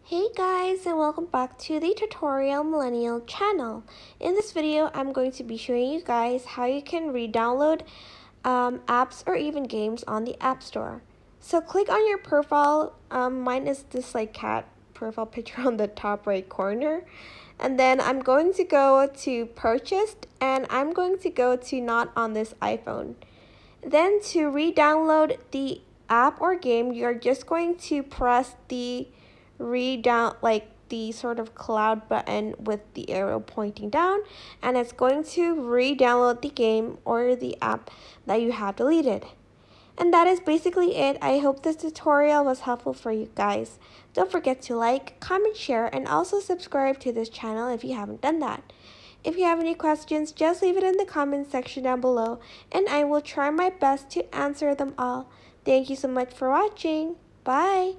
Hey guys, and welcome back to the Tutorial Millennial channel. In this video, I'm going to be showing you guys how you can re-download apps or even games on the App Store. So click on your profile. Mine is this cat profile picture on the top right corner. And then I'm going to go to purchased, and I'm going to go to not on this iPhone. Then to re-download the app or game, you're just going to press the the sort of cloud button with the arrow pointing down, and it's going to re-download the game or the app that you have deleted. And that is basically it. I hope this tutorial was helpful for you guys. Don't forget to like, comment, share, and also subscribe to this channel if you haven't done that. If you have any questions, just leave it in the comments section down below, and I will try my best to answer them all. Thank you so much for watching. Bye!